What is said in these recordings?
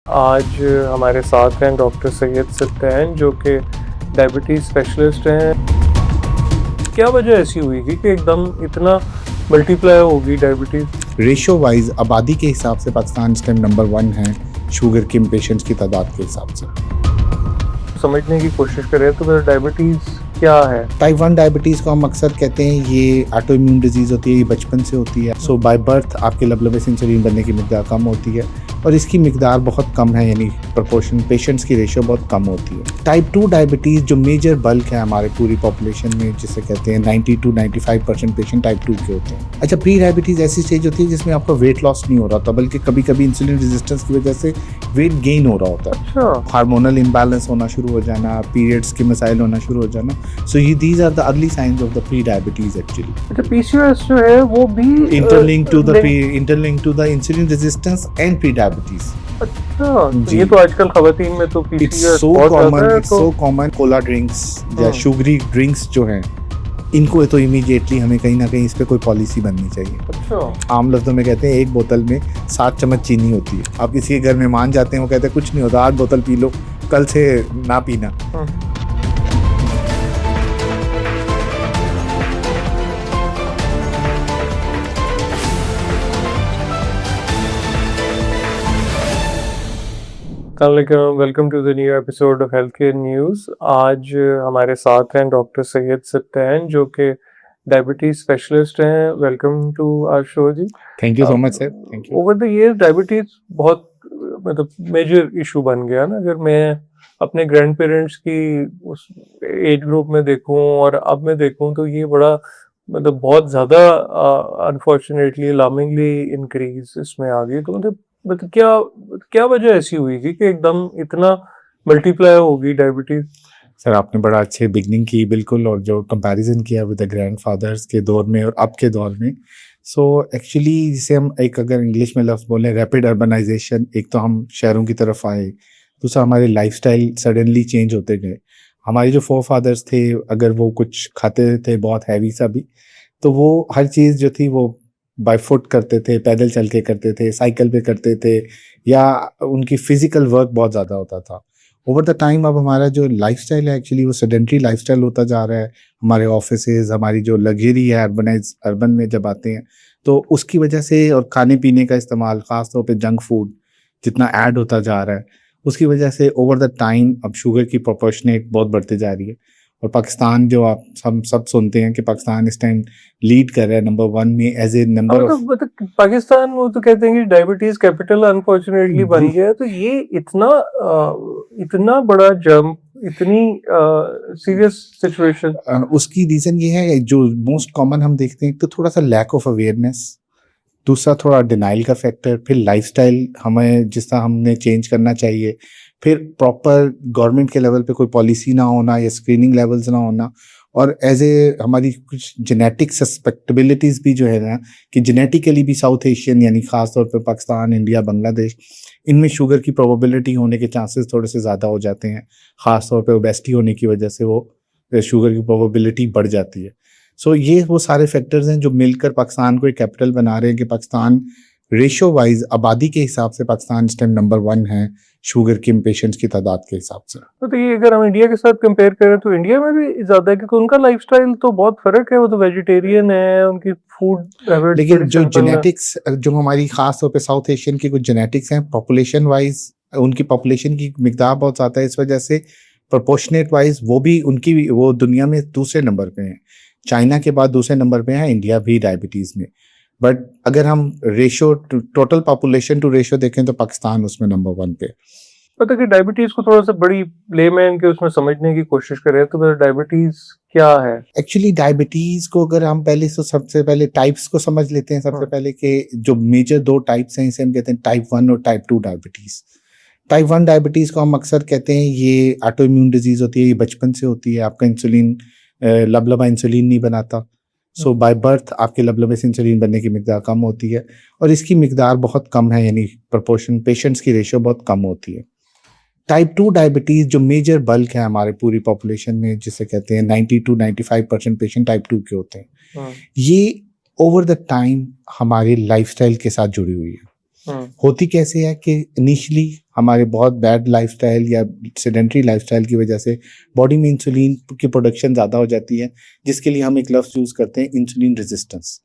आज हमारे साथ हैं डॉक्टर सैयद सत्तैन जो कि डायबिटीज़ स्पेशलिस्ट हैं। क्या वजह ऐसी हुई कि एकदम इतना मल्टीप्लाई होगी डायबिटीज़? रेशो वाइज आबादी के हिसाब से पाकिस्तान इस टाइम नंबर 1 है शुगर के पेशेंट्स की तादाद के हिसाब से। समझने की कोशिश करें तो फिर डायबिटीज़ क्या है? टाइप 1 डायबिटीज़ को हम अक्सर कहते हैं ये ऑटो इम्यून डिजीज़ होती है, ये बचपन से होती है। सो बाय बर्थ आपके लबलबे से इंसुलिन बनने की मिकदार कम होती है और इसकी मिकदार बहुत कम है, यानी प्रोपोर्शन पेशेंट्स की रेशो बहुत कम होती है। टाइप 2 डायबिटीज़ जो मेजर बल्क है हमारे पूरी पॉपुलेशन में, जिसे कहते हैं 90 to 95% पेशेंट टाइप 2 के होते हैं। अच्छा, प्री डायबिटीज़ ऐसी स्टेज होती है जिसमें आपका वेट लॉस नहीं हो रहा था, बल्कि कभी कभी इंसुलिन रेजिस्टेंस की वजह से वेट गेन हो रहा होता है। अच्छा, हार्मोनल इम्बैलेंस होना शुरू हो जाना, पीरियड्स के मसाइल होना शुरू हो जाना। सो ये these are the early signs of the prediabetes actually. अच्छा पीसीओएस जो है वो भी interlink to the insulin resistance and prediabetes. अच्छा, तो ये तो आजकल खवातीन में तो इट्स पीसीओएस सो बहुत कॉमन, ज़्यादा है। It's so common. Cola drinks या शुगरी ड्रिंक्स जो हैं, इनको तो इमीडिएटली हमें कहीं ना कहीं इस पे कोई पॉलिसी बननी चाहिए। अच्छा, आम लफ्ज़ों में कहते हैं एक बोतल में 7 चम्मच चीनी होती है। आप किसी के घर मेहमान जाते हैं, वो कहते हैं कुछ नहीं होता, 8 बोतल पी लो, कल से ना पीना। Welcome to the new episode of health care news. आज हमारे साथ हैं डॉक्टर सैयद सत्तैन जो कि डायबिटीज़ स्पेशलिस्ट हैं। वेलकम टू आवर शो जी। Thank you so much sir, thank you. Over the year diabetes बहुत मतलब मेजर इशू बन गया ना। अगर मैं अपने ग्रैंड पेरेंट्स की उस एज ग्रुप में देखूं और अब मैं देखूं तो ये बड़ा मतलब बहुत ज़्यादा अनफॉर्चुनेटली अलार्मिंगली इंक्रीज इसमें आ गई। तो मतलब क्या क्या वजह ऐसी हुई कि एकदम इतना मल्टीप्लाई होगी डायबिटीज? सर आपने बड़ा अच्छे बिगनिंग की बिल्कुल, और जो कंपैरिजन किया विद द ग्रैंडफादर्स के दौर में और अब के दौर में। सो एक्चुअली जिसे हम एक अगर इंग्लिश में लफ्ज़ बोलें रैपिड अर्बनाइजेशन, एक तो हम शहरों की तरफ आए, दूसरा हमारे लाइफस्टाइल सडनली चेंज होते गए। हमारे जो फोर फादर्स थे, अगर वो कुछ खाते थे बहुत हैवी सा भी, तो वो हर चीज़ जो थी वो बाय फुट करते थे, पैदल चल के करते थे, साइकिल पे करते थे, या उनकी फिजिकल वर्क बहुत ज़्यादा होता था। ओवर द टाइम अब हमारा जो लाइफस्टाइल है एक्चुअली वो सेडेंटरी लाइफस्टाइल होता जा रहा है। हमारे ऑफिसेज, हमारी जो लग्जरी है अर्बन में जब आते हैं, तो उसकी वजह से, और खाने पीने का इस्तेमाल ख़ास तौर पे जंक फूड जितना ऐड होता जा रहा है, उसकी वजह से ओवर द टाइम अब शुगर की प्रोपोर्शनेट बहुत बढ़ती जा रही है। और पाकिस्तान जो आप हम सब सुनते हैं कि पाकिस्तान इस टाइम लीड कर रहा है नंबर 1 में एज ए नंबर ऑफ। मतलब पाकिस्तान वो तो कहते हैं कि डायबिटीज कैपिटल अनफॉर्चुनेटली बन गया है। तो ये इतना बड़ा जंप, इतनी सीरियस सिचुएशन। उसकी रीज़न ये है, जो मोस्ट कॉमन हम देखते हैं, तो थोड़ा सा लैक ऑफ अवेयरनेस, दूसरा थोड़ा डिनाइल का फैक्टर, फिर लाइफस्टाइल हमें जिस तरह हमने चेंज करना चाहिए, फिर प्रॉपर गवर्नमेंट के लेवल पे कोई पॉलिसी ना होना या स्क्रीनिंग लेवल्स ना होना, और एज ए हमारी कुछ जेनेटिक सस्पेक्टेबिलिटीज़ भी जो है ना, कि जेनेटिकली भी साउथ एशियन यानी ख़ास तौर पे पाकिस्तान, इंडिया, बांग्लादेश, इनमें शुगर की प्रोबेबिलिटी होने के चांसेस थोड़े से ज़्यादा हो जाते हैं। ख़ास तौर पे ओबेसिटी होने की वजह से वो शुगर की प्रोबेबिलिटी बढ़ जाती है। सो ये वो सारे फैक्टर्स हैं जो मिलकर पाकिस्तान को एक कैपिटल बना रहे हैं कि पाकिस्तान रेशो वाइज आबादी के हिसाब से पाकिस्तान इस टाइम नंबर 1 है शुगर के पेशेंट्स की तादाद के हिसाब से। तो ये अगर हम इंडिया के साथ कंपेयर करें तो इंडिया में भी ज्यादा है, क्योंकि उनका लाइफस्टाइल तो बहुत फर्क है। वो तो वेजिटेरियन है, उनकी फूड हैबिट्स लेकिन बड़ी जो सिंपल है। जेनेटिक्स, जो हमारी खास तौर पे साउथ एशियन की कुछ जेनेटिक्स हैं, पॉपुलेशन वाइज उनकी पॉपुलेशन की मिकदार बहुत ज़्यादा है, इस वजह से प्रोपोर्शनेट वाइज वो भी उनकी वो दुनिया में दूसरे नंबर पे हैं। चाइना के बाद दूसरे नंबर पे है इंडिया भी डायबिटीज़ में। बट अगर हम ratio total population to ratio देखें तो पाकिस्तान उसमें नंबर 1 पे। पता कि डायबिटीज को थोड़ा सा बड़ी लेमैन के उसमें समझने की कोशिश करें तो फिर डायबिटीज क्या है? एक्चुअली डायबिटीज़ को अगर हम पहले तो सबसे पहले टाइप्स को समझ लेते हैं। सबसे पहले कि जो मेजर 2 टाइप्स हैं, इसे हम कहते हैं टाइप 1 और टाइप 2 डायबिटीज़। टाइप 1 डायबिटीज़ को हम अक्सर कहते हैं ये ऑटो इम्यून डिजीज़ होती है, ये बचपन से होती है। आपका इंसुलिन लबलबा इंसुलिन नहीं बनाता, सो बाय बर्थ आपके लबलबे से इंसुलिन बनने की मिकदार कम होती है, और इसकी मिकदार बहुत कम है, यानी प्रोपोर्शन पेशेंट्स की रेशो बहुत कम होती है। टाइप 2 डायबिटीज़ जो मेजर बल्क है हमारे पूरी पॉपुलेशन में, जिसे कहते हैं 90 to 95% पेशेंट टाइप 2 के होते हैं, ये ओवर द टाइम हमारे लाइफस्टाइल के साथ जुड़ी हुई है। होती कैसे है कि इनिशियली हमारे बहुत बैड लाइफस्टाइल या सेडेंटरी लाइफस्टाइल की वजह से बॉडी में इंसुलिन की प्रोडक्शन ज़्यादा हो जाती है, जिसके लिए हम एक लफ्ज़ यूज़ करते हैं, insulin resistance.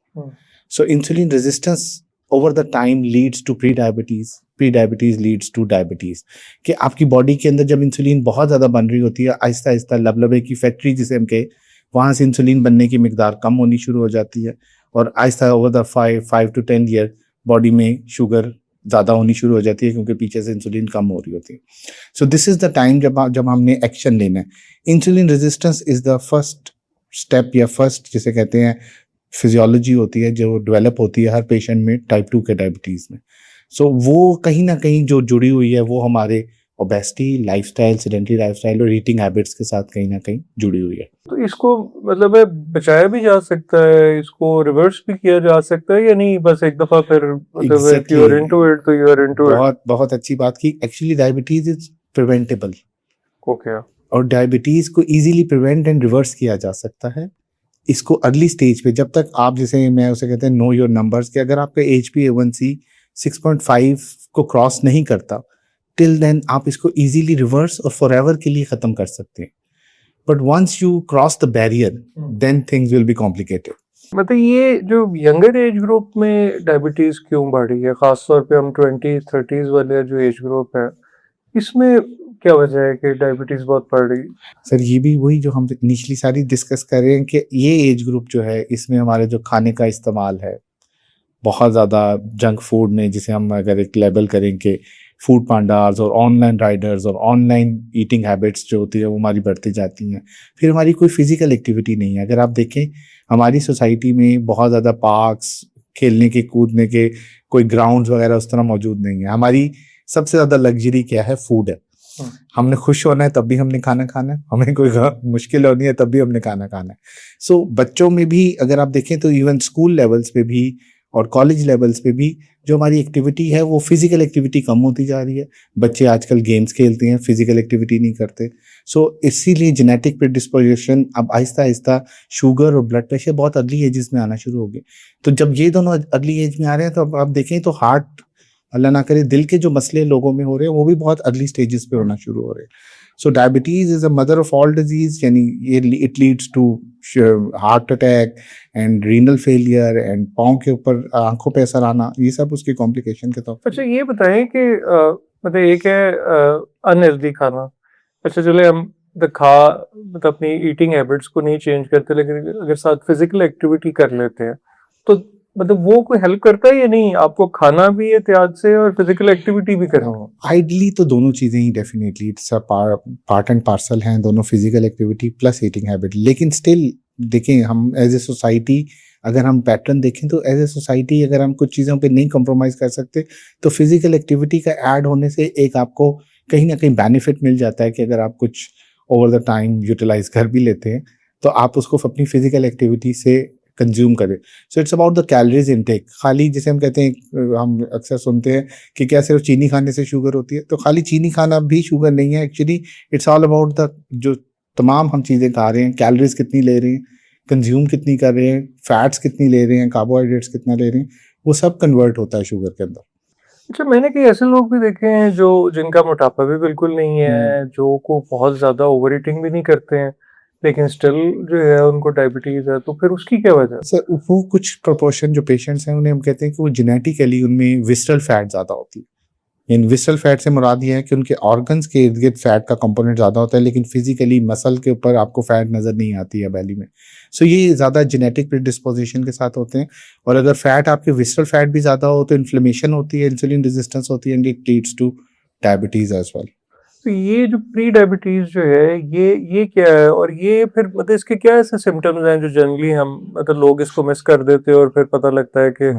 So insulin resistance over the time leads to prediabetes leads to diabetes, कि आपकी बॉडी के अंदर जब इंसुलिन बहुत ज़्यादा बन रही होती है, आहिस्ता आहिस्ता लबलबे की फैक्ट्री जिसे हम कहे, वहाँ से इंसुलिन बनने की मिकदार कम होनी शुरू हो जाती है, और आहिस्ता over the 5 to 10 year body में शुगर ज़्यादा होनी शुरू हो जाती है, क्योंकि पीछे से इंसुलिन कम हो रही होती है। So this is the time जब हमने एक्शन लेना है। Insulin resistance is the first step, या फर्स्ट जिसे कहते हैं फिजियोलॉजी होती है जो डेवलप होती है हर पेशेंट में टाइप 2 के डायबिटीज़ में। सो वो कहीं ना कहीं जो जुड़ी हुई है वो हमारे ओबेसिटी, लाइफस्टाइल, सेडेंटरी लाइफस्टाइल और ईटिंग हैबिट्स के साथ कहीं ना कहीं जुड़ी हुई है। तो इसको मतलब है बचाया भी जा सकता है, इसको रिवर्स भी किया जा सकता है, या नहीं बस एक दफा फिर मतलब if you are into it तो you are into it? बहुत अच्छी बात की। Actually diabetes is preventable. Okay. और डायबिटीज को इजीली प्रिवेंट एंड रिवर्स किया जा सकता है। इसको अर्ली स्टेज पे, जब तक आप, जैसे मैं उसे कहते हैं नो योर नंबर्स, कि अगर आपका HbA1c 6.5 को क्रॉस नहीं करता, टिल देन आप इसको इजीली रिवर्स और फॉरएवर के लिए खत्म कर सकते हैं। But once you cross the barrier, then things will be complicated. मतलब ये जो यंगर एज ग्रुप में डायबिटीज क्यों बढ़ी है, खासतौर पे हम 20s 30s वाले जो एज ग्रुप है, इसमें क्या वजह है कि डायबिटीज बहुत बढ़ रही है? सर ये भी वही जो हम इनिशियली सारी डिस्कस कर रहे हैं कि ये एज ग्रुप जो है, इसमें हमारे जो खाने का इस्तेमाल है बहुत ज़्यादा, जंक फूड में, जिसे हम अगर एक लेबल करें कि फूड पांडास और ऑनलाइन राइडर्स और ऑनलाइन ईटिंग हैबिट्स जो होती है वो हमारी बढ़ती जाती हैं। फिर हमारी कोई फिजिकल एक्टिविटी नहीं है। अगर आप देखें हमारी सोसाइटी में बहुत ज़्यादा पार्क्स, खेलने के कूदने के कोई ग्राउंड्स वगैरह उस तरह मौजूद नहीं है। हमारी सबसे ज़्यादा लग्जरी क्या है? फूड है। हमने खुश होना है तब भी हमने खाना खाना है, हमें कोई मुश्किल होनी है तब भी हमने खाना खाना है। सो बच्चों में भी अगर आप देखें तो इवन स्कूल लेवल्स पे भी और कॉलेज लेवल्स पे भी जो हमारी एक्टिविटी है वो फिजिकल एक्टिविटी कम होती जा रही है। बच्चे आजकल गेम्स खेलते हैं, फिजिकल एक्टिविटी नहीं करते। सो इसीलिए जेनेटिक प्रेडिस्पोजिशन अब आहिस्ता आहिस्ता शुगर और ब्लड प्रेशर बहुत अर्ली एजेस में आना शुरू हो गए। तो जब ये दोनों अर्ली एज में आ रहे हैं तो अब आप देखें तो हार्ट, अल्लाह ना करे, दिल के जो मसले लोगों में हो रहे हैं वो भी बहुत अर्ली स्टेजेस पे होना शुरू हो रहे हैं। So diabetes is a mother of all disease, यानी ये it leads to heart attack and renal failure and पाँव के ऊपर आंखों पे असर आना, ये सब उसकी कॉम्प्लिकेशन के तौर पर। अच्छा ये बताएं कि मतलब एक है अनहेल्दी खाना। अच्छा चले हम मतलब अपनी ईटिंग हैबिट्स को नहीं चेंज करते, लेकिन अगर साथ फिजिकल एक्टिविटी कर लेते हैं तो मतलब वो कोई हेल्प करता है या नहीं? आपको खाना भी एहतियात से और फिजिकल एक्टिविटी भी करना। आइडली तो दोनों चीज़ें ही definitely it's a part and parcel हैं, दोनों physical activity plus eating habit. लेकिन स्टिल देखें, हम एज ए सोसाइटी अगर हम पैटर्न देखें तो एज ए सोसाइटी अगर हम कुछ चीज़ों पे नहीं कॉम्प्रोमाइज़ कर सकते तो फिजिकल एक्टिविटी का ऐड होने से एक आपको कहीं ना कहीं बेनिफिट मिल जाता है कि अगर आप कुछ ओवर द टाइम यूटिलाइज कर भी लेते हैं तो आप उसको अपनी फिजिकल एक्टिविटी से कंज्यूम करें। So it's about the calories intake. खाली जिसे हम कहते हैं, हम अक्सर सुनते हैं कि क्या सिर्फ चीनी खाने से शुगर होती है, तो खाली चीनी खाना भी शुगर नहीं है। Actually it's all about the जो तमाम हम चीज़ें खा रहे हैं, कैलोरीज कितनी ले रहे हैं, कंज्यूम कितनी कर रहे हैं, फैट्स कितनी ले रहे हैं, कार्बोहाइड्रेट्स कितना ले रहे हैं, वो सब कन्वर्ट होता है शुगर के अंदर। अच्छा मैंने कई ऐसे लोग भी देखे हैं जो जिनका मोटापा भी बिल्कुल नहीं है, जो को बहुत ज़्यादा ओवर ईटिंग भी नहीं करते हैं, लेकिन स्टिल जो है उनको डायबिटीज है, तो फिर उसकी क्या वजह? सर वो कुछ प्रोपोर्शन जो पेशेंट्स हैं उन्हें हम कहते हैं कि वो जेनेटिकली उनमें विसरल फैट ज़्यादा होती है। इन विसरल फैट से मुराद ये है कि उनके ऑर्गन्स के इर्द गिर्द फैट का कंपोनेंट ज़्यादा होता है, लेकिन फिजिकली मसल के ऊपर आपको फैट नज़र नहीं आती है बैली में। सो ये ज़्यादा जेनेटिक प्रीडिस्पोजिशन के साथ होते हैं। और अगर फैट आपके विसरल फैट भी ज़्यादा हो तो इन्फ्लेमेशन होती है, इंसुलिन रेजिस्टेंस होती है, and it leads to diabetes as well. तो ये जो प्री डायबिटीज जो है ये क्या है, और ये फिर मतलब इसके क्या ऐसे सिम्टम्स हैं जो जनरली हम मतलब लोग इसको मिस कर देते हैं और फिर पता लगता है कि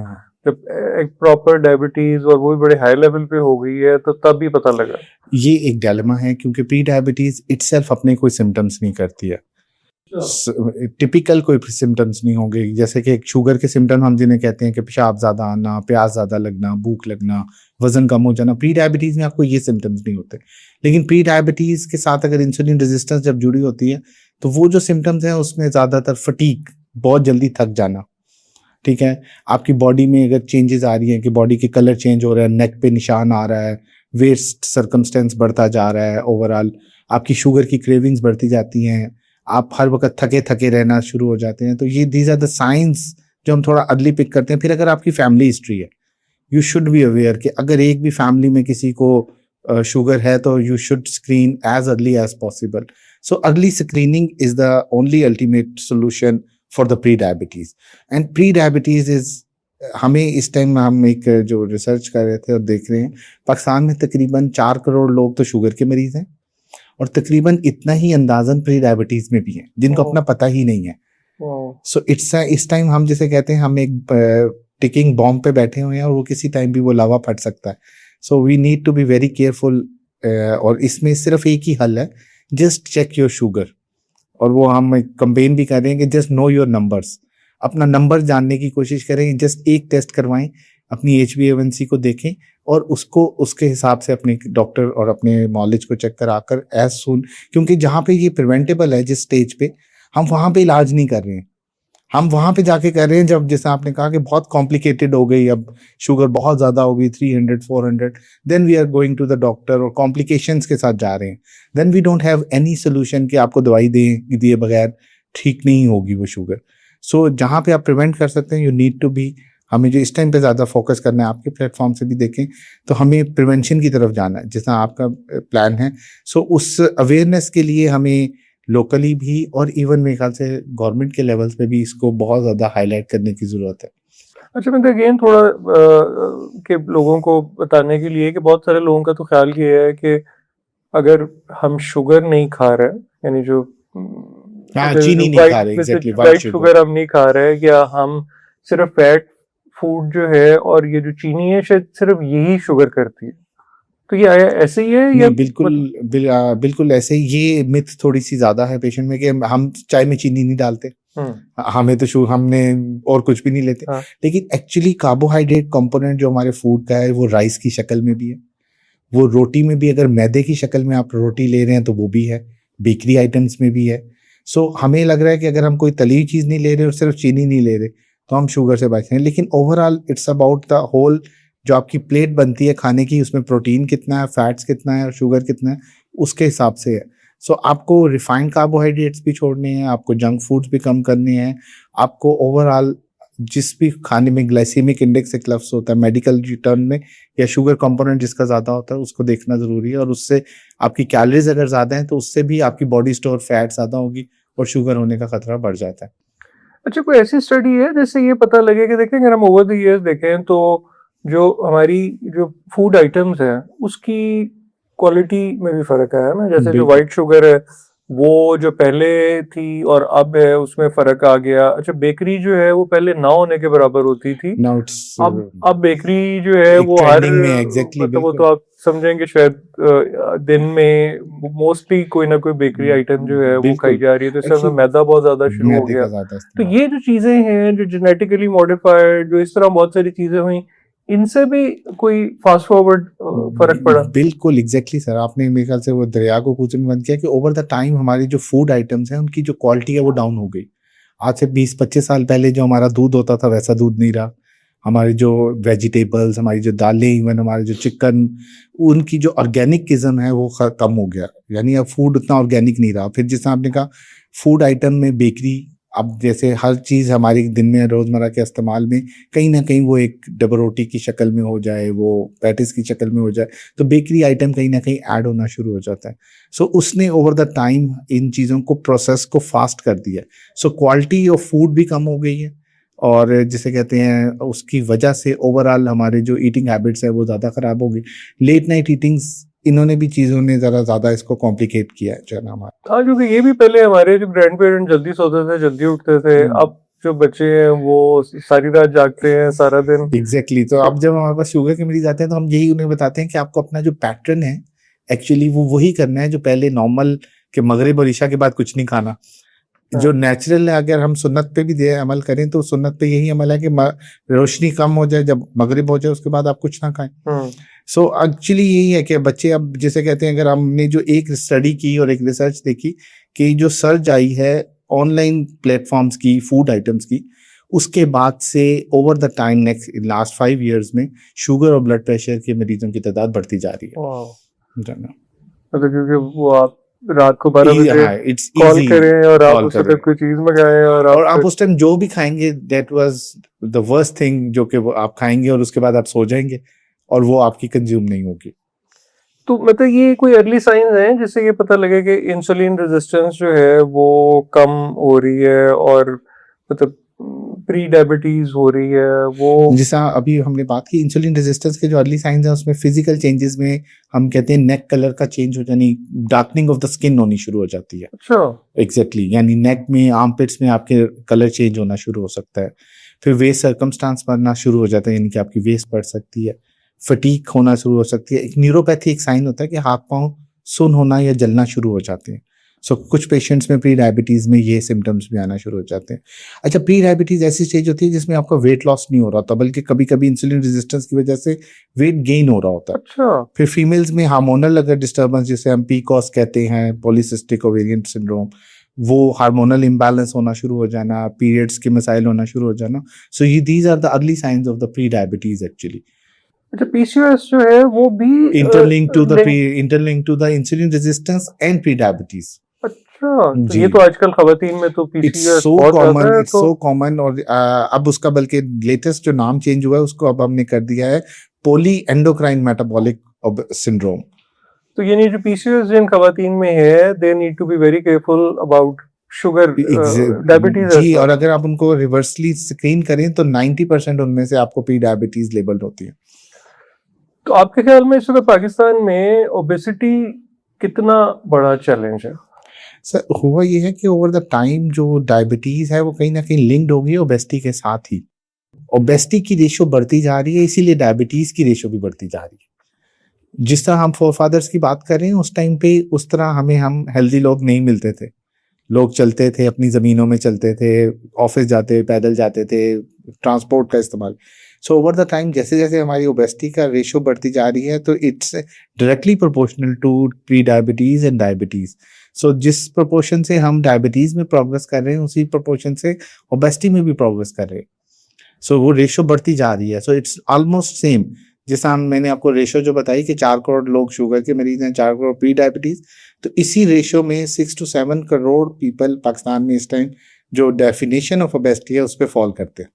जब एक प्रॉपर डायबिटीज और वो भी बड़े हाई लेवल पे हो गई है तो तब भी पता लगा? ये एक डायलेमा है क्योंकि प्री डायबिटीज इटसेल्फ अपने कोई सिम्टम्स नहीं करती है। टिपिकल कोई सिम्टम्स नहीं होंगे, जैसे कि शुगर के सिम्टम हम जिन्हें कहते हैं कि पेशाब ज़्यादा आना, प्यास ज़्यादा लगना, भूख लगना, वजन कम हो जाना। प्री डायबिटीज़ में आपको ये सिम्टम्स नहीं होते। लेकिन प्री डायबिटीज़ के साथ अगर इंसुलिन रेजिस्टेंस जब जुड़ी होती है तो वो जो सिम्टम्स हैं उसमें ज़्यादातर फटीग, बहुत जल्दी थक जाना, ठीक है, आपकी बॉडी में अगर चेंजेस आ रही हैं कि बॉडी के कलर चेंज हो रहा है, नेक पे निशान आ रहा है, वेस्ट सर्कमस्टेंस बढ़ता जा रहा है, ओवरऑल आपकी शुगर की क्रेविंग्स बढ़ती जाती हैं, आप हर वक्त थके थके रहना शुरू हो जाते हैं, तो ये दीज आर द साइंस जो हम थोड़ा अर्ली पिक करते हैं। फिर अगर आपकी फैमिली हिस्ट्री है, यू शुड बी अवेयर कि अगर एक भी फैमिली में किसी को शुगर है तो you should screen as early as possible. So early screening is the only ultimate solution for the pre diabetes. And prediabetes is, हमें इस टाइम हम एक जो रिसर्च कर रहे थे और देख रहे हैं, पाकिस्तान में तकरीबन 4 करोड़ लोग तो शुगर के मरीज हैं और तकरीबन इतना ही अंदाजन प्री डायबिटीज में भी हैं जिनको अपना पता ही नहीं है। सो इस टाइम हम जैसे कहते हैं हम एक टिकिंग बॉम्ब पे बैठे हुए हैं और वो किसी टाइम भी वो लावा फट सकता है। So we need to be very careful. और इसमें सिर्फ एक ही हल है, जस्ट चेक योर शुगर। और वो हम कंपेन भी कर रहे हैं कि जस्ट नो योर नंबर्स, अपना नंबर जानने की कोशिश करें, जस्ट एक टेस्ट करवाएं, अपनी HbA1c को देखें और उसको उसके हिसाब से अपने डॉक्टर और अपने नॉलेज को चेक कराकर एज सुन, क्योंकि जहाँ पे ये प्रिवेंटेबल है जिस स्टेज पे, हम वहाँ पे इलाज नहीं कर रहे हैं, हम वहाँ पे जाके कर रहे हैं जब जैसे आपने कहा कि बहुत कॉम्प्लिकेटेड हो गई, अब शुगर बहुत ज़्यादा हो गई 300 400, then we are going to the doctor और कॉम्प्लिकेशंस के साथ जा रहे हैं, then we don't have any solution कि आपको दवाई दिए बगैर ठीक नहीं होगी वो शुगर। सो जहाँ पे आप प्रिवेंट कर सकते हैं, यू नीड टू बी, हमें जो इस टाइम पे ज़्यादा फोकस करना है, आपके प्लेटफॉर्म से भी देखें तो हमें प्रिवेंशन की तरफ जाना है जैसा आपका प्लान है। सो उस अवेयरनेस के लिए हमें लोकली भी और इवन मेरे ख्याल से गवर्नमेंट के लेवल्स पे भी इसको बहुत ज़्यादा हाईलाइट करने की ज़रूरत है। अच्छा, मैं अगेन थोड़ा कि लोगों को बताने के लिए कि बहुत सारे लोगों का तो ख्याल ये है कि अगर हम शुगर नहीं खा रहे, यानी जो चीनी नहीं खा रहे, एग्जैक्टली वाइट शुगर हम नहीं खा रहे, या हम सिर्फ फैट फूड जो है और ये जो चीनी है शायद सिर्फ यही शुगर करती है, तो ये ऐसे ही है या बिल्कुल ऐसे ही। ये मिथ थोड़ी सी ज्यादा है पेशेंट में कि हम चाय में चीनी नहीं डालते, हमें तो हमने और कुछ भी नहीं लेते। लेकिन एक्चुअली कार्बोहाइड्रेट कंपोनेंट जो हमारे फूड का है वो राइस की शक्ल में भी है, वो रोटी में भी, अगर मैदे की शक्ल में आप रोटी ले रहे हैं तो वो भी है, बेकरी आइटम्स में भी है। सो हमें लग रहा है कि अगर हम कोई तली हुई चीज नहीं ले रहे और सिर्फ चीनी नहीं ले रहे तो हम शुगर से बच रहे हैं, लेकिन overall it's about the whole, जो आपकी प्लेट बनती है खाने की, उसमें प्रोटीन कितना है, फैट्स कितना है और शुगर कितना है, उसके हिसाब से है। सो आपको रिफाइंड कार्बोहाइड्रेट्स भी छोड़ने हैं, आपको जंक फूड्स भी कम करने हैं, आपको ओवरऑल जिस भी खाने में ग्लाइसेमिक इंडेक्स एक लफ्ज़ होता है मेडिकल टर्म में, या शुगर कंपोनेंट जिसका ज़्यादा होता है उसको देखना ज़रूरी है। और उससे आपकी कैलोरीज अगर ज़्यादा हैं तो उससे भी आपकी बॉडी स्टोर फैट ज़्यादा होगी और शुगर होने का खतरा बढ़ जाता है। अच्छा, कोई ऐसी स्टडी है जिससे ये पता लगे कि देखें अगर हम ओवर द ईयर्स देखें तो जो हमारी जो फूड आइटम्स है उसकी क्वालिटी में भी फर्क है ना, जैसे जो वाइट शुगर है वो जो पहले थी और अब है उसमें फर्क आ गया। अच्छा, बेकरी जो है वो पहले ना होने के बराबर होती थी, अब बेकरी जो है वो हर मतलब वो तो आप समझेंगे शायद दिन में मोस्टली कोई ना कोई बेकरी आइटम जो है वो खाई जा रही है, तो इससे मैदा बहुत ज्यादा शुरू हो गया। तो ये जो चीजें हैं जो जेनेटिकली मॉडिफाइड, जो इस तरह बहुत सारी चीजें हुई, इनसे भी कोई फास्ट फॉरवर्ड फर्क पड़ा? बिल्कुल एग्जैक्टली सर, आपने मेरे ख्याल से वो दरिया को कुछ बंद किया कि ओवर द टाइम हमारी जो फूड आइटम्स हैं उनकी जो क्वालिटी है वो डाउन हो गई। आज से 20-25 साल पहले जो हमारा दूध होता था वैसा दूध नहीं रहा, हमारी जो वेजिटेबल्स, हमारी जो दालें, इवन हमारे जो चिकन, उनकी जो ऑर्गेनिक किस्म है वो कम हो गया, यानी अब फूड उतना ऑर्गेनिक नहीं रहा। फिर जैसे आपने कहा फूड आइटम में बेकरी, अब जैसे हर चीज़ हमारी दिन में रोज़मर्रा के इस्तेमाल में कहीं ना कहीं वो एक डबल रोटी की शक्ल में हो जाए, वो पैटिस की शक्ल में हो जाए, तो बेकरी आइटम कहीं ना कहीं ऐड होना शुरू हो जाता है। सो उसने ओवर द टाइम इन चीज़ों को प्रोसेस को फास्ट कर दिया। सो क्वालिटी ऑफ फूड भी कम हो गई है और जिसे कहते हैं उसकी वजह से ओवरऑल हमारे जो ईटिंग हैबिट्स है वो ज़्यादा ख़राब हो गई। लेट नाइट ईटिंग्स, इन्होंने भी चीज़ों ने ज़रा ज़्यादा इसको कॉम्प्लिकेट किया है जो है ना हमारा। हाँ, क्योंकि ये भी पहले हमारे जो ग्रैंड पेरेंट जल्दी सोते थे, जल्दी उठते थे, अब जो बच्चे हैं वो सारी रात जागते हैं सारा दिन। एग्जैक्टली तो अब जब हमारे पास शुगर के मरीज आते हैं तो हम यही उन्हें बताते हैं कि आपको अपना जो पैटर्न है एक्चुअली वो वही करना है जो पहले नॉर्मल के मगरिब और इशा के बाद कुछ नहीं खाना, जो नेचुरल है। अगर हम सुन्नत पे भी दे अमल करें तो सुन्नत पे यही अमल है कि रोशनी कम हो जाए, जब मगरिब हो जाए उसके बाद आप कुछ ना खाएं। सो एक्चुअली यही है कि बच्चे अब जैसे कहते हैं, अगर हमने जो एक स्टडी की और एक रिसर्च देखी कि जो सर्ज आई है ऑनलाइन प्लेटफॉर्म्स की, फूड आइटम्स की, उसके बाद से over the time next last 5 years में शुगर और ब्लड प्रेशर के मरीजों की तादाद बढ़ती जा रही है। वाह, जाना मतलब क्योंकि वो आप रात को 12 बजे हाँ, इट्स कॉल इजी करें और आप कॉल उस करें वक्त कोई चीज मंगाएं और और आप आप उस टाइम जो भी खाएंगे that was the worst thing जो कि वो आप खाएंगे और उसके बाद आप सो जाएंगे और वो आपकी कंज्यूम नहीं होगी। तो मतलब ये कोई अर्ली साइंस हैं जिससे ये पता लगे कि इंसुलिन रेजिस्टेंस जो है वो कम हो रही है और मतलब प्री डायबिटीज हो रही है वो? जैसा अभी हमने बात की इंसुलिन रेजिस्टेंस के जो अर्ली साइंस है उसमें फिजिकल चेंजेस में हम कहते हैं नेक कलर का चेंज हो जानी, डार्कनिंग ऑफ द स्किन होनी शुरू हो जाती है। अच्छा, एग्जैक्टली यानी नेक में आर्मपिट्स में आपके कलर चेंज होना शुरू हो सकता है। फिर वेस्ट सर्कमस्टांस बढ़ना शुरू हो जाता है यानी कि आपकी वेस्ट बढ़ सकती है। फटीक होना शुरू हो सकती है। एक न्यूरोपैथी एक साइन होता है कि हाथ पांव सुन होना या जलना शुरू हो जाते हैं। सो कुछ पेशेंट्स में प्री डायबिटीज में ये सिम्टम्स भी आना शुरू हो जाते हैं। अच्छा, प्री डायबिटीज ऐसी स्टेज होती है जिसमें आपका वेट लॉस नहीं हो रहा होता बल्कि कभी कभी इंसुलिन रेजिस्टेंस की वजह से वेट गेन हो रहा होता है। अच्छा, फिर फीमेल्स में हार्मोनल अगर डिस्टर्बेंस जिसे हम पीकॉस कहते हैं, पॉलीसिस्टिक ओवेरियन सिंड्रोम, वो हार्मोनल इम्बैलेंस होना शुरू हो जाना, पीरियड्स के मसाइल होना शुरू हो जाना। सो ये these are the early signs of the prediabetes actually अच्छा, पीसीओएस जो है वो भी interlink to the link? Interlink to the insulin resistance and prediabetes. अच्छा, तो जी, ये तो आजकल खवातीन में तो इट्स पीसीओएस सो बहुत ज्यादा कॉमन, है इट्स तो। So common. और अब उसका बल्कि लेटेस्ट जो नाम चेंज हुआ है उसको अब हमने कर दिया है पोली एंडोक्राइन मेटाबॉलिक सिंड्रोम। तो यानी जो पीसीओएस जिन खवातीन में है they need to be very careful about sugar diabetes as जी, और वेल। अगर आप उनको रिवर्सली स्क्रीन करें तो 90% उनमें से आपको प्री डायबिटीज लेबल्ड होती है। तो आपके ख्याल में इस वक्त पाकिस्तान में ओबेसिटी कितना बड़ा चैलेंज है? सर हुआ ये है कि ओवर द टाइम जो डायबिटीज है वो कहीं ना कहीं लिंक्ड हो गई है ओबेसिटी के साथ ही। ओबेसिटी की रेशो बढ़ती जा रही है इसीलिए डायबिटीज की रेशो भी बढ़ती जा रही है। जिस तरह हम फोरफादर्स की बात कर रहे हैं उस टाइम पे उस तरह हमें हम हेल्दी लोग नहीं मिलते थे। लोग चलते थे, अपनी ज़मीनों में चलते थे, ऑफिस जाते पैदल जाते थे, ट्रांसपोर्ट का इस्तेमाल। सो ओवर द टाइम जैसे जैसे हमारी ओबेसिटी का रेशो बढ़ती जा रही है तो it's directly proportional to pre diabetes and diabetes. So जिस प्रोपोर्शन से हम डायबिटीज में प्रोग्रेस कर रहे हैं उसी प्रोपोर्शन से ओबेसिटी में भी प्रोग्रेस कर रहे हैं। सो वो रेशो बढ़ती जा रही है। So it's almost same. जैसा मैंने आपको रेशो जो बताई कि 4 करोड़ लोग शुगर के मरीज हैं, 4 करोड़ प्री डायबिटीज, तो इसी रेशो में 6 to 7 करोड़ पीपल पाकिस्तान में इस टाइम जो डेफिनेशन ऑफ ओबेसिटी है उस पर फॉल करते हैं।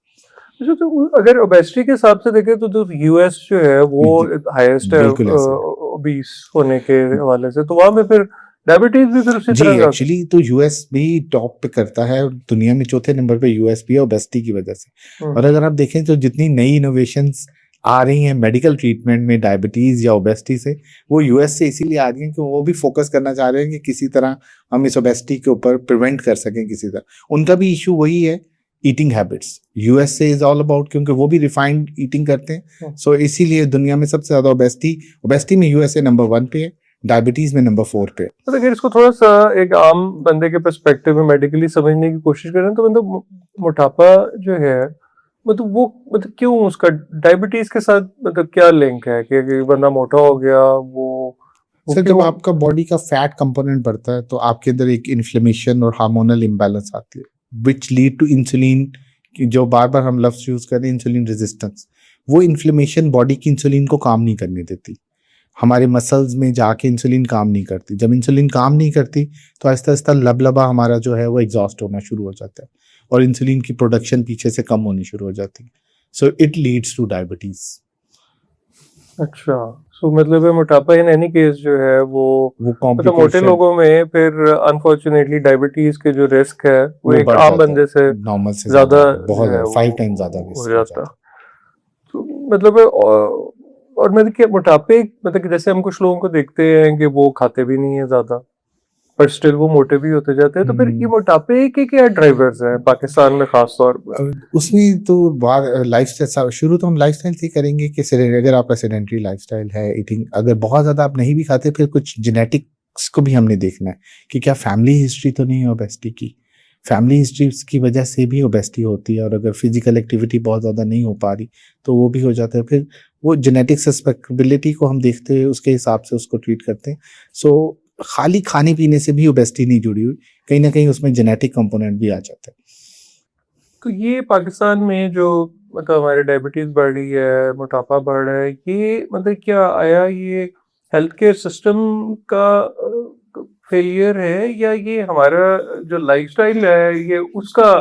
अच्छा, तो अगर ओबेसिटी के हिसाब से देखें तो यूएस जो है वो हाईएस्ट है बिल्कुल ऐसे है। ओबीस होने के हवाले से, तो वहां पे फिर डायबिटीज भी फिर उसी जी, तरह का? एक्चुअली तो यूएस भी टॉप पे करता है, दुनिया में चौथे नंबर पे यूएस भी है ओबेसिटी की वजह से। और अगर आप देखें तो जितनी नई इनोवेशंस आ रही हैं मेडिकल ट्रीटमेंट में डायबिटीज या ओबेसिटी से, वो यूएस से इसीलिए आ रही हैं कि वो भी फोकस करना चाह रहे हैं कि किसी तरह हम इस ओबेसिटी के ऊपर प्रिवेंट कर सकें किसी तरह। उनका भी इशू वही है, ईटिंग हैबिट्स। यूएस से इज ऑल अबाउट क्योंकि वो भी रिफाइंड ईटिंग करते हैं। सो इसीलिए दुनिया में सबसे ज्यादा ओबेसिटी में यूएसए नंबर 1 पे है, डायबिटीज में नंबर 4 पे। तो अगर इसको थोड़ा सा एक आम बंदे के पर्सपेक्टिव में मेडिकली समझने की कोशिश करें तो मतलब मोटापा जो है मतलब वो मतलब क्यों उसका डायबिटीज के साथ मतलब क्या लिंक है कि बंदा मोटा हो गया वो सर जब क्यों? आपका बॉडी का फैट कंपोनेंट बढ़ता है तो आपके अंदर एक इन्फ्लेमेशन और हार्मोनल इम्बैलेंस आती है विच लीड टू इंसुलिन, जो बार बार हम लफ्ज यूज करें इंसुलिन रेजिस्टेंस। वो इन्फ्लेमेशन बॉडी की इंसुलिन को काम नहीं करने देती, हमारे मसल्स में जाके इंसुलिन काम नहीं करती। जब इंसुलिन काम नहीं करती तो आहिस्ता आहिस्ता लबलबा हमारा जो है वो एग्जॉस्ट होना शुरू हो जाता है और इंसुलिन की प्रोडक्शन पीछे से कम होनी शुरू हो जाती है। So it leads two diabetes. अच्छा, सो मतलब है मोटापा इन एनी केस जो है वो मतलब मोटे कॉम्प्लिकेशन लोगों में फिर अनफॉर्चुनेटली डायबिटीज के जो रिस्क है वो एक बढ़ आम जाता बंदे से है, नॉर्मल से ज्यादा बहुत जो है ज्यादा, 5 टाइम्स ज्यादा वो हो risk हो जाता। तो मतलब है, और मतलब कि मोटापे मतलब कि जैसे हम कुछ लोगों को देखते हैं कि वो खाते भी नहीं है ज्यादा पर स्टिल वो मोटे भी होते जाते हैं, तो फिर ये मोटापे के क्या ड्राइवर्स हैं पाकिस्तान में खास तौर पर? उसमें तो बात लाइफ स्टाइल, शुरू तो हम लाइफ स्टाइल से ही करेंगे कि अगर आपका सेडेंटरी लाइफ स्टाइल है, ईटिंग अगर बहुत ज्यादा आप नहीं भी खाते, फिर कुछ जेनेटिक्स को भी हमने देखना है कि क्या फैमिली हिस्ट्री तो नहीं है ओबेसिटी की। फैमिली हिस्ट्री की वजह से भी ओबेसिटी होती है और अगर फिजिकल एक्टिविटी बहुत ज़्यादा नहीं हो पा रही तो वो भी हो जाता है। फिर वो जेनेटिक सस्पेक्टेबिलिटी को हम देखते हैं, उसके हिसाब से उसको ट्रीट करते हैं। सो खाली खाने पीने से भी ओबेसिटी नहीं जुड़ी हुई, कहीं ना कहीं उसमें जेनेटिक कंपोनेंट भी आ जाता है। तो ये पाकिस्तान में जो मतलब हमारे डायबिटीज बढ़ रही है, मोटापा बढ़ रहा है, ये मतलब क्या आया ये हेल्थ केयर सिस्टम का फेलियर है या ये हमारा जो लाइफस्टाइल है ये उसका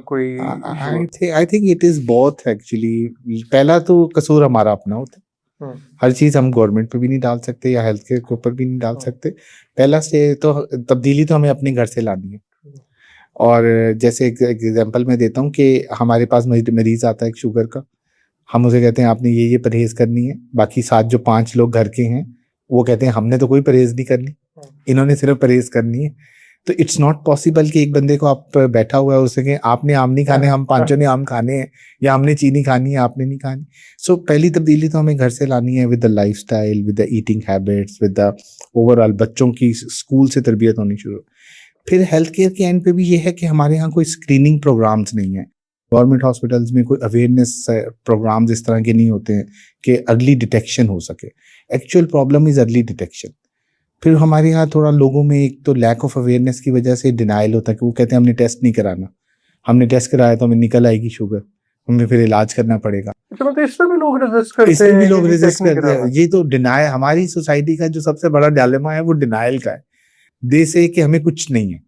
कोई इशू है? I think it is both actually. पहला तो कसूर हमारा अपना होता है। हम्म, हर चीज हम गवर्नमेंट पे भी नहीं डाल सकते या हेल्थ केयर के ऊपर भी नहीं डाल हम्म, सकते। पहला से तो तब्दीली तो हमें अपने घर से लानी है। और जैसे एक एग्जांपल मैं देता हूँ कि हमारे पास मरीज आता है एक शुगर का, हम उसे कहते हैं आपने ये परहेज करनी है। बाकी साथ जो 5 लोग घर के हैं वो कहते हैं हमने तो कोई परहेज नहीं करनी, इन्होंने सिर्फ परहेज करनी है। तो इट्स नॉट पॉसिबल कि एक बंदे को आप बैठा हुआ है उसे कहें आपने आम नहीं खाने, हम पांचों ने आम खाने हैं, या हमने चीनी खानी है आपने नहीं खानी। सो पहली तब्दीली तो हमें घर से लानी है, with the lifestyle, with the eating habits, with the overall बच्चों की स्कूल से तरबियत होनी शुरू। फिर हेल्थ केयर के एंड पे भी ये है कि हमारे यहाँ कोई स्क्रीनिंग प्रोग्राम्स नहीं है। गवर्नमेंट हॉस्पिटल्स में कोई अवेयरनेस प्रोग्राम्स इस तरह के नहीं होते हैं कि अर्ली डिटेक्शन हो सके। Actual problem is early detection. फिर हमारे यहाँ थोड़ा लोगों में एक तो लैक ऑफ अवेयरनेस की वजह से डिनाइल होता है कि वो कहते हैं हमने टेस्ट नहीं कराना, हमने टेस्ट कराया तो हमें निकल आएगी शुगर, हमें फिर इलाज करना पड़ेगा। अच्छा, मतलब इसमें भी लोग रेजिस्ट करते इसमें भी हैं लोग कि रेजिस्ट चेक नहीं करते हैं। कराना। ये तो डिनाय हमारी सोसाइटी का जो सबसे बड़ा डायलेमा है वो डिनाइल का है। दे से कि हमें कुछ नहीं है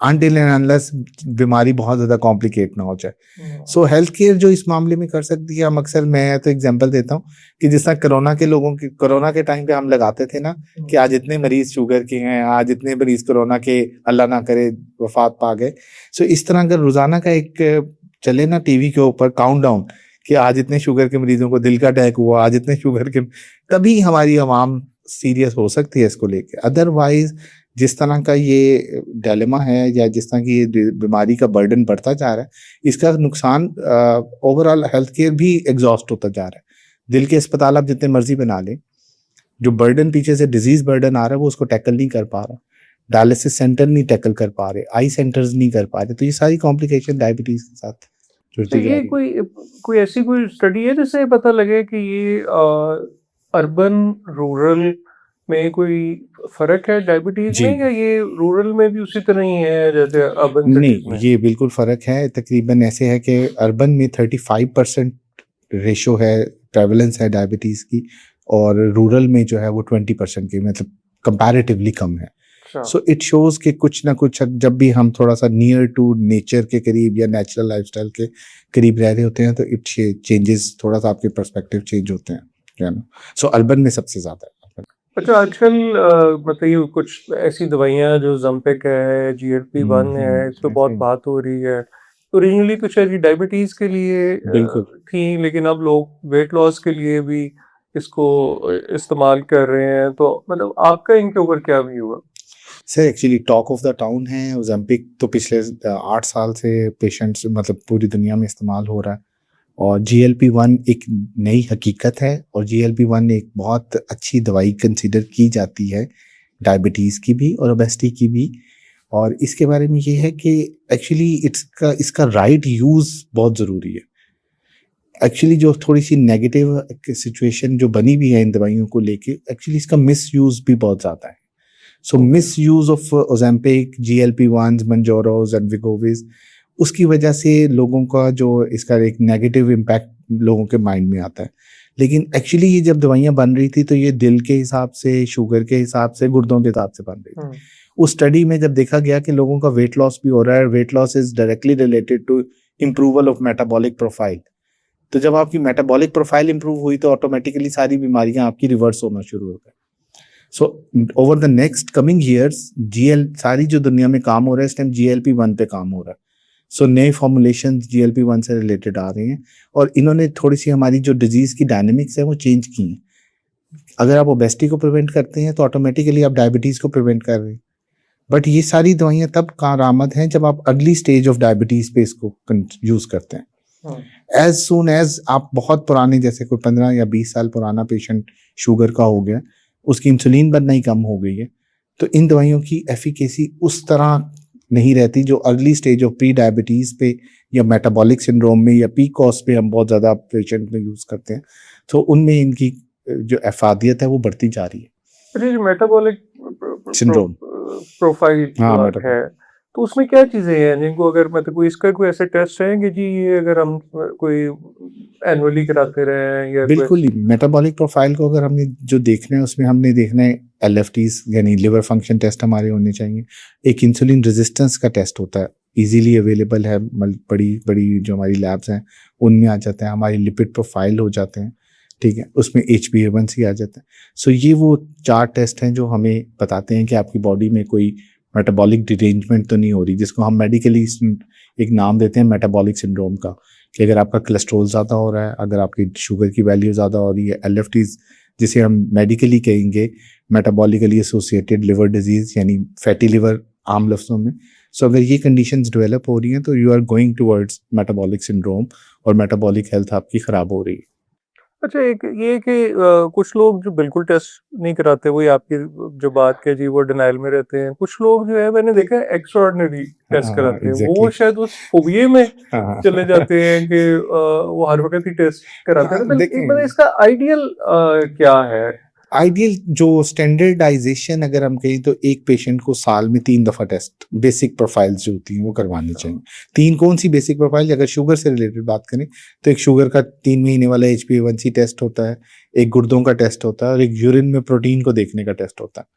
अनटिल एंड अनलेस बीमारी बहुत ज्यादा कॉम्प्लिकेट ना हो जाए। सो हेल्थ केयर जो इस मामले में कर सकती है, हम अक्सर मैं तो एग्जांपल देता हूँ कि जिस तरह कोरोना के टाइम पे हम लगाते थे ना कि आज इतने मरीज शुगर के हैं, आज इतने मरीज कोरोना के अल्लाह ना करे वफात पा गए। सो इस तरह अगर रोजाना का एक चले ना टीवी के ऊपर काउंटडाउन कि आज इतने शुगर के मरीजों को दिल का अटैक हुआ, आज इतने शुगर के, तभी हमारी आवाम सीरियस हो सकती है इसको लेके। अदरवाइज जिस तरह का ये डायलेमा है या जिस तरह की ये बीमारी का बर्डन बढ़ता जा रहा है, इसका नुकसान ओवरऑल हेल्थ केयर भी एग्जॉस्ट होता जा रहा है। दिल के अस्पताल आप जितने मर्जी बना लें, जो बर्डन पीछे से डिजीज बर्डन आ रहा है वो उसको टैकल नहीं कर पा रहा। डायलिसिस सेंटर नहीं टैकल कर पा रहे, आई सेंटर्स नहीं कर पा रहे। तो ये सारी कॉम्प्लिकेशन डायबिटीज के साथ तो जुड़ती जा ये रही है। कोई ऐसी कोई स्टडी है जिससे पता लगे कि ये अर्बन रूरल में कोई फर्क है डायबिटीज जी में, या ये रूरल में भी उसी तरह ही है जैसे अर्बन सिटीज नहीं, में? ये बिल्कुल फर्क है। तकरीबन ऐसे है कि अर्बन में 35% रेशो है, प्रेवलेंस है डायबिटीज की, और रूरल में जो है वो 20% की, मतलब कंपैरेटिवली कम है। अच्छा, सो इट शोज कि कुछ ना कुछ जब भी हम थोड़ा सा नियर टू नेचर के करीब या नेचुरल लाइफस्टाइल के करीब रह रहे होते हैं तो इट चेंजेस, थोड़ा सा आपके पर्सपेक्टिव चेंज होते हैं। सो अर्बन में सबसे ज्यादा है। अच्छा आजकल मतलब ये कुछ ऐसी दवाइयाँ जो ज़म्पेक है, GLP-1 है, इस पे बहुत बात हो रही है। ओरिजिनली तो शायद ये डायबिटीज के लिए बिल्कुल थी, लेकिन अब लोग वेट लॉस के लिए भी इसको इस्तेमाल कर रहे हैं। तो मतलब आपका इनके ऊपर क्या व्यू है? Sir, actually talk of the town है। ओज़ेम्पिक तो पिछले 8 साल से पेशेंट्स मतलब पूरी दुनिया में इस्तेमाल हो रहा है। और GLP-1 एक नई हकीकत है, और GLP-1 एक बहुत अच्छी दवाई कंसीडर की जाती है डायबिटीज़ की भी और ओबेसिटी की भी। और इसके बारे में ये है कि एक्चुअली इसका राइट यूज़ बहुत ज़रूरी है। एक्चुअली जो थोड़ी सी नेगेटिव सिचुएशन जो बनी भी है इन दवाइयों को लेके, एक्चुअली इसका मिस यूज़ भी बहुत ज़्यादा है। So misuse of Ozempic, GLP-1, Mounjaro and Wegovy, उसकी वजह से लोगों का जो इसका एक नेगेटिव इम्पैक्ट लोगों के माइंड में आता है। लेकिन एक्चुअली ये जब दवाइयाँ बन रही थी तो ये दिल के हिसाब से, शुगर के हिसाब से, गुर्दों के हिसाब से बन रही थी। उस स्टडी में जब देखा गया कि लोगों का वेट लॉस भी हो रहा है, weight loss is directly related to improval of metabolic profile. तो जब आपकी मेटाबॉलिक प्रोफाइल इंप्रूव हुई तो ऑटोमेटिकली सारी बीमारियां आपकी रिवर्स होना शुरू हो गई। So over the next coming years सारी जो दुनिया में काम हो रहा है इस टाइम GLP-1 पे काम हो रहा है। सो नए फॉर्मुलेशन GLP-1 से रिलेटेड आ रहे हैं, और इन्होंने थोड़ी सी हमारी जो डिजीज की डायनेमिक्स है वो चेंज की हैं। अगर आप ओबेसिटी को प्रिवेंट करते हैं तो ऑटोमेटिकली आप डायबिटीज को प्रिवेंट कर रहे हैं। बट ये सारी दवाइयां तब कारआमद हैं जब आप अर्ली स्टेज ऑफ डायबिटीज पे इसको यूज करते हैं। एज सून एज आप बहुत पुराने, जैसे कोई 15 या 20 साल पुराना पेशेंट शुगर का हो गया, उसकी इंसुलिन बनना ही कम हो गई है, तो इन दवाइयों की एफिकेसी उस तरह नहीं रहती जो early stage of pre diabetes पे या मेटाबॉलिक सिंड्रोम में या PCOS पे हम बहुत ज़्यादा पेशेंट में यूज़ करते हैं। तो उनमें इनकी जो अफादियत है वो बढ़ती जा रही है। मेटाबॉलिक सिंड्रोम, प्रोफाइल हाँ है, मेटाबॉलिक, तो उसमें क्या चीज़ें हैं जिनको अगर मतलब कोई इसका कोई ऐसे टेस्ट है कि जी ये अगर हम कोई एनुअली कराते रहें या कोई बिल्कुल ही मेटाबॉलिक प्रोफाइल को अगर हमने जो देखना है उसमें हमने देखना है एलएफटीज यानी लिवर फंक्शन टेस्ट हमारे होने चाहिए। एक इंसुलिन रेजिस्टेंस का टेस्ट होता है, इजीली अवेलेबल है, बड़ी बड़ी जो हमारी लैब्स हैं उनमें आ जाते हैं। हमारी लिपिड प्रोफाइल हो जाते हैं, ठीक है, उसमें HbA1c आ जाता है। सो ये वो 4 टेस्ट हैं जो हमें बताते हैं कि आपकी बॉडी में कोई मेटाबॉलिक डिरेंजमेंट तो नहीं हो रही, जिसको हम मेडिकली एक नाम देते हैं मेटाबॉलिक सिंड्रोम का, कि अगर आपका कोलेस्ट्रॉल ज़्यादा हो रहा है, अगर आपकी शुगर की वैल्यू ज़्यादा हो रही है, एलएफटीज जिसे हम मेडिकली कहेंगे मेटाबॉलिकली एसोसिएटेड लिवर डिजीज यानी फैटी लिवर आम लफ्ज़ों में। सो अगर ये कंडीशंस डेवलप हो रही हैं तो you are going towards metabolic syndrome और मेटाबॉलिक हेल्थ आपकी ख़राब हो रही है। अच्छा एक ये कि कुछ लोग जो बिल्कुल टेस्ट नहीं कराते, वही आपकी जो बात है जी वो डिनाइल में रहते हैं। कुछ लोग जो है मैंने देखा है एक्स्ट्राऑर्डिनरी टेस्ट कराते हैं, वो एग्जैक्टली। शायद उस फोबिये में हाँ चले जाते हैं कि वो हर वक्त ही टेस्ट कराते हैं। तो एक देखें, मतलब इसका आइडियल क्या है? आइडियल जो स्टैंडर्डाइजेशन अगर हम कहें तो एक पेशेंट को साल में 3 दफ़ा टेस्ट बेसिक प्रोफाइल्स जो होती हैं वो करवानी चाहिए। 3 कौन सी बेसिक प्रोफाइल? अगर शुगर से रिलेटेड बात करें तो एक शुगर का 3 महीने वाला HbA1c टेस्ट होता है, एक गुर्दों का टेस्ट होता है और एक यूरिन में प्रोटीन को देखने का टेस्ट होता है।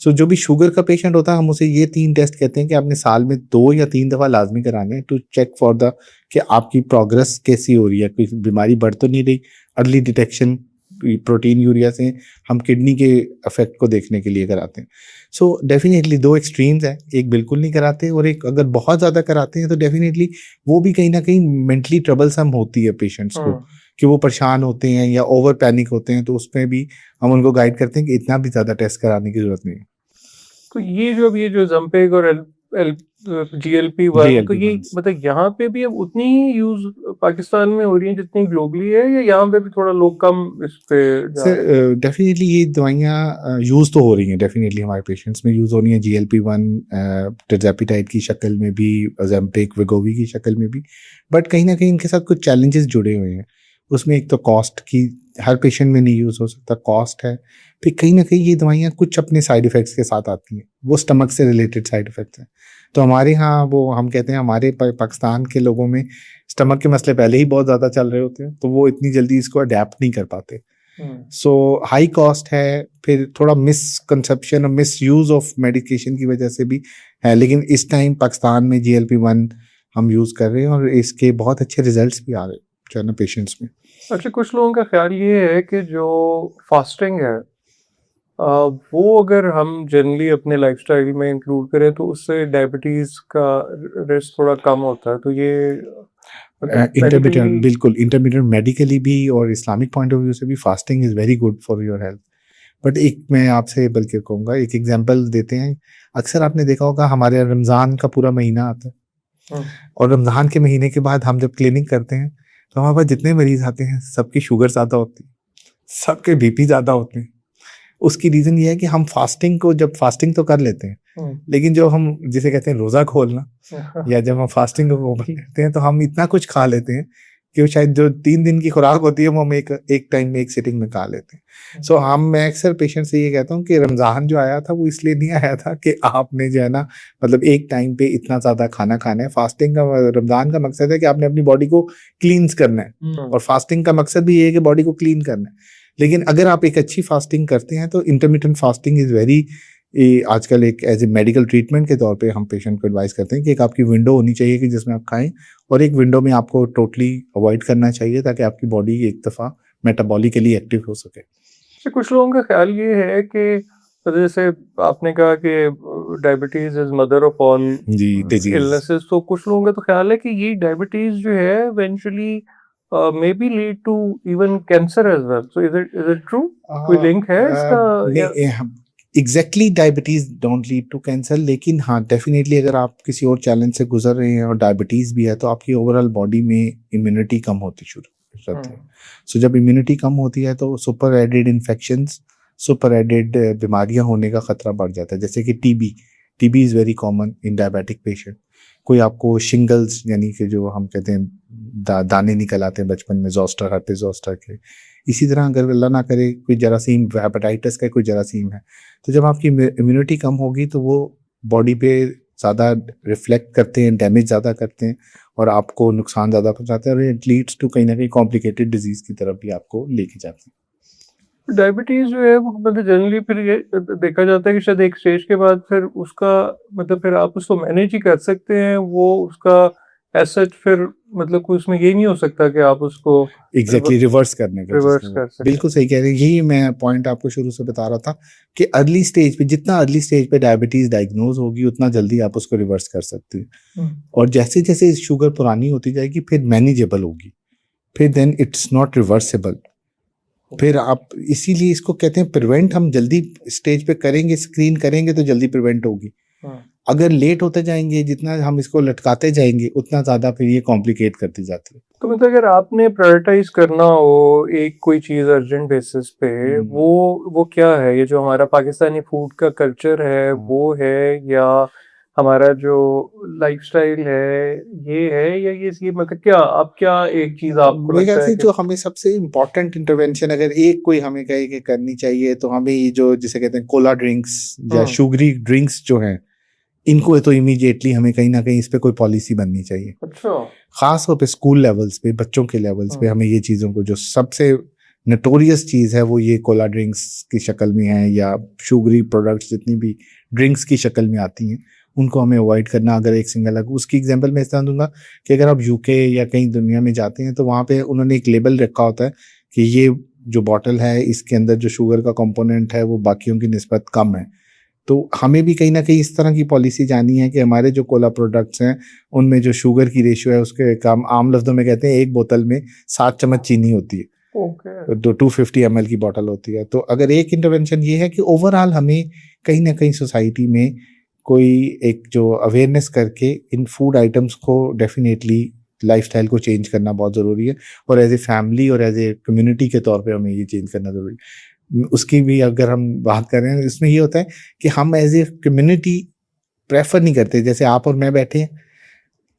सो जो भी शुगर का पेशेंट होता है हम उसे ये 3 टेस्ट कहते हैं कि आपने साल में 2 या 3 दफ़ा लाजमी कराने हैं टू चेक फॉर द कि आपकी प्रोग्रेस कैसी हो रही है, कोई बीमारी बढ़ तो नहीं रही। अर्ली डिटेक्शन प्रोटीन यूरिया से हम किडनी के इफेक्ट को देखने के लिए कराते हैं। सो डेफिनेटली 2 एक्सट्रीम्स हैं, एक बिल्कुल नहीं कराते और एक अगर बहुत ज़्यादा कराते हैं तो डेफिनेटली वो भी कहीं ना कहीं मेंटली ट्रबलसम होती है पेशेंट्स को, कि वो परेशान होते हैं या ओवर पैनिक होते हैं। तो उसमें भी हम उनको गाइड करते हैं कि इतना भी ज़्यादा टेस्ट कराने की ज़रूरत नहीं है। तो ये जो ज़म्पेग और एल GLP-1 तो ये GLP-1 मतलब यहाँ पे भी अब उतनी ही यूज पाकिस्तान में हो रही है जितनी ग्लोबली है, या यहाँ पे भी थोड़ा लोग कम इस पे जा रहे हैं? सर डेफिनेटली ये दवाइयाँ यूज़ तो हो रही हैं, डेफिनेटली हमारे पेशेंट्स में यूज़ हो रही हैं। GLP-1 टिrzepatide की शक्ल में भी, Ozempic Wegovy की शक्ल में भी, बट कहीं ना कहीं इनके साथ कुछ चैलेंजेस जुड़े हुए हैं। उसमें एक तो कॉस्ट की, हर पेशेंट में नहीं यूज़ हो सकता, कॉस्ट है। फिर कहीं ना कहीं ये दवाइयाँ कुछ अपने साइड इफ़ेक्ट्स के साथ आती हैं, वो स्टमक से रिलेटेड साइड इफ़ेक्ट्स हैं। तो हमारे यहाँ वो हम कहते हैं हमारे पाकिस्तान के लोगों में स्टमक के मसले पहले ही बहुत ज़्यादा चल रहे होते हैं, तो वो इतनी जल्दी इसको अडेप्ट नहीं कर पाते। सो हाई कॉस्ट है, फिर थोड़ा मिसकंसेप्शन और मिस यूज़ ऑफ मेडिकेशन की वजह से भी है। लेकिन इस टाइम पाकिस्तान में GLP-1 हम यूज़ कर रहे हैं और इसके बहुत अच्छे रिजल्ट्स भी आ रहे हैं जो है ना पेशेंट्स में। अच्छा कुछ लोगों का ख्याल ये है कि जो फास्टिंग है वो अगर हम जनरली अपने लाइफस्टाइल में इंक्लूड करें तो उससे डायबिटीज का रिस्क थोड़ा कम होता है। तो ये मतलब इंटरमीडिएट, मेडिकली बिल्कुल इंटरमीडिएट मेडिकली भी और इस्लामिक पॉइंट ऑफ व्यू से भी fasting is very good for your health. But एक मैं आपसे बल्कि कहूँगा, एक एग्जांपल देते हैं। अक्सर आपने देखा होगा हमारे रमज़ान का पूरा महीना आता है और रमज़ान के महीने के बाद हम जब क्लिनिक करते हैं तो हमारे पास जितने मरीज आते हैं सबकी शुगर ज़्यादा होती है, सबके BP ज़्यादा होते हैं। उसकी रीज़न ये है कि हम फास्टिंग को, जब फास्टिंग तो कर लेते हैं लेकिन जो हम जिसे कहते हैं रोज़ा खोलना, या जब हम फास्टिंग को ओपन करते हैं तो हम इतना कुछ खा लेते हैं कि वो शायद जो 3 दिन की खुराक होती है वो हम एक टाइम में एक सिटिंग में खा लेते हैं। सो मैं अक्सर पेशेंट से ये कहता हूँ कि रमज़ान जो आया था वो इसलिए नहीं आया था कि आपने जो है ना मतलब एक टाइम पे इतना ज़्यादा खाना खाना है। फास्टिंग का, रमज़ान का मकसद है कि आपने अपनी बॉडी को क्लींस करना है और फास्टिंग का मकसद भी ये है कि बॉडी को क्लीन करना है। लेकिन अगर आप एक अच्छी फास्टिंग करते हैं तो इंटरमिटेंट फास्टिंग इज़ वेरी, आजकल एक एज ए मेडिकल ट्रीटमेंट के तौर पे हम पेशेंट को एडवाइस करते हैं कि एक आपकी विंडो होनी चाहिए कि जिसमें आप खाएं, और एक विंडो में आपको टोटली अवॉइड करना चाहिए ताकि आपकी बॉडी एक दफ़ा मेटाबॉलिकली एक्टिव हो सके। तो कुछ लोगों का ख्याल ये है कि तो जैसे आपने कहा कि diabetes is mother of all जी डिजीज। इलनेसेस, तो कुछ लोगों का तो ख्याल है कि ये डायबिटीज जो है eventually may be lead to even cancer as well. So is it true? कोई लिंक है इसका या? Exactly diabetes don't lead to cancer, लेकिन हाँ डेफिनेटली अगर आप किसी और चैलेंज से गुजर रहे हैं और डायबिटीज भी है तो आपकी ओवरऑल बॉडी में इम्यूनिटी कम होती शुरू होती है। सो जब इम्यूनिटी कम होती है तो super added infections, super added बीमारियां होने का खतरा बढ़ जाता है, जैसे कि TB is very common in diabetic patient. कोई आपको शिंगल्स यानी कि जो हम कहते हैं दाने निकल आते हैं बचपन में, जोस्टर, herpes जोस्टर के। इसी तरह अगर अल्लाह ना करे कोई जरासीम, हेपेटाइटिस का कोई जरासीम है, तो जब आपकी इम्यूनिटी कम होगी तो वो बॉडी पे ज़्यादा रिफ्लेक्ट करते हैं, डैमेज ज़्यादा करते हैं और आपको नुकसान ज़्यादा पहुंचाते हैं और इट लीड्स टू कहीं ना कहीं कॉम्प्लिकेटेड डिजीज़ की तरफ भी आपको लेके जाते हैं। डायबिटीज जो है वो मतलब जनरली फिर ये देखा जाता है कि शायद एक स्टेज के बाद फिर उसका मतलब फिर आप उसको मैनेज ही कर सकते हैं, वो उसका एज सच फिर मतलब कोई उसमें ये नहीं हो सकता कि आप उसको एग्जैक्टली रिवर्स करने का रिवर्स जिसमें कर सकें। बिल्कुल सही कह रहे हैं। यही मैं पॉइंट आपको शुरू से बता रहा था कि अर्ली स्टेज पे, जितना अर्ली स्टेज पे डायबिटीज डायग्नोज होगी उतना जल्दी आप उसको रिवर्स कर सकते हैं और जैसे जैसे शुगर पुरानी होती जाएगी फिर मैनेजेबल होगी, फिर देन इट्स नॉट रिवर्सेबल। फिर आप इसीलिए इसको कहते हैं प्रिवेंट, हम जल्दी स्टेज पे करेंगे, स्क्रीन करेंगे तो जल्दी प्रिवेंट होगी। अगर लेट होते जाएंगे, जितना हम इसको लटकाते जाएंगे उतना ज्यादा फिर ये कॉम्प्लिकेट करती जाती है। तो मतलब अगर आपने प्रायोरिटाइज करना हो एक कोई चीज अर्जेंट बेसिस पे, वो क्या है? ये जो हमारा पाकिस्तानी फूड का कल्चर है वो है, या हमारा जो लाइफस्टाइल है ये है, या ये मतलब क्या आप क्या एक चीज आपको मेरे लगता ख्याल है से जो हमें सबसे इम्पोर्टेंट इंटरवेंशन अगर एक कोई हमें कहे कि करनी चाहिए तो हमें ये जो जिसे कहते हैं कोला ड्रिंक्स या शुगरी ड्रिंक्स जो हैं, इनको तो इमीडिएटली हमें कहीं ना कहीं इस पे कोई पॉलिसी बननी चाहिए। अच्छा। खास तौर पे स्कूल लेवल्स पे, बच्चों के लेवल्स पे हमें ये चीज़ों को, जो सबसे नटोरियस चीज़ है वो ये कोला ड्रिंक्स की शक्ल में है या शुगरी प्रोडक्ट्स जितनी भी ड्रिंक्स की शक्ल में आती हैं उनको हमें अवॉइड करना। अगर एक सिंगल उसकी एग्जांपल मैं इस तरह दूंगा कि अगर आप यूके या कहीं दुनिया में जाते हैं तो वहाँ पे उन्होंने एक लेबल रखा होता है कि ये जो बॉटल है इसके अंदर जो शुगर का कंपोनेंट है वो बाकियों की निस्बत कम है। तो हमें भी कहीं ना कहीं इस तरह की पॉलिसी जानी है कि हमारे जो कोला प्रोडक्ट्स हैं उनमें जो शुगर की रेशियो है उसके कम, आम लफ्जों में कहते हैं एक बोतल में 7 चम्मच चीनी होती है। तो 250 ml की बॉटल होती है। तो अगर एक इंटरवेंशन ये है कि ओवरऑल हमें कहीं ना कहीं सोसाइटी में कोई एक जो अवेयरनेस करके इन फूड आइटम्स को डेफिनेटली लाइफस्टाइल को चेंज करना बहुत ज़रूरी है और एज ए फैमिली और एज ए कम्युनिटी के तौर पे हमें ये चेंज करना ज़रूरी है। उसकी भी अगर हम बात करें इसमें ये होता है कि हम एज ए कम्युनिटी प्रेफर नहीं करते। जैसे आप और मैं बैठे हैं,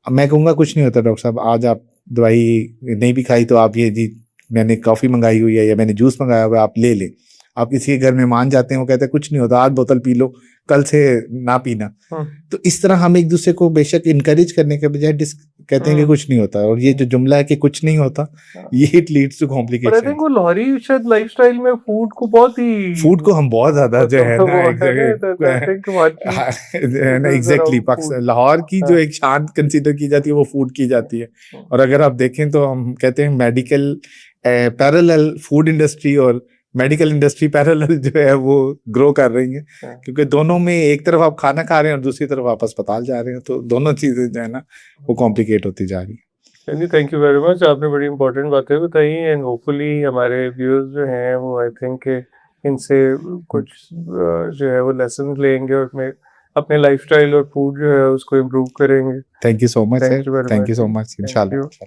मैं कहूँगा कुछ नहीं होता डॉक्टर साहब, आज आप दवाई नहीं भी खाई तो आप ये जी मैंने कॉफ़ी मंगाई हुई है या मैंने जूस मंगाया हुआ है आप ले लें। आप किसी के घर में मान जाते हैं, वो कहते हैं कुछ नहीं होता, आज बोतल पी लो, कल से ना पीना। तो इस तरह हम एक दूसरे को बेशक इनकरेज करने के बजाय कहते हैं कि कुछ नहीं होता, और ये जो जुमला है कि कुछ नहीं होता, ये it leads to complication. I think वो लाहौरी शायद लाइफस्टाइल में फूड को बहुत ही, फूड को हम बहुत ज्यादा जो है ना एग्जैक्टली लाहौर की जो एक शान कंसीडर की जाती है वो फूड की जाती है। और अगर आप देखें तो हम कहते हैं मेडिकल पैरेलल फूड इंडस्ट्री और मेडिकल इंडस्ट्री पैरेलल जो है वो ग्रो कर रही है, क्योंकि दोनों में एक तरफ आप खाना खा रहे हैं और दूसरी तरफ आप अस्पताल जा रहे हैं, तो दोनों चीजें जो है ना वो कॉम्प्लिकेट होती जा रही है। थैंक यू वेरी मच, आपने बड़ी इंपॉर्टेंट बातें बताई एंड होपफुली हमारे व्यूअर्स जो हैं वो आई थिंक इनसे कुछ जो है वो लेसन लेंगे और अपने लाइफस्टाइल और फूड जो है उसको इम्प्रूव करेंगे। Thank you so much sir, thank you so much. इंशाल्लाह।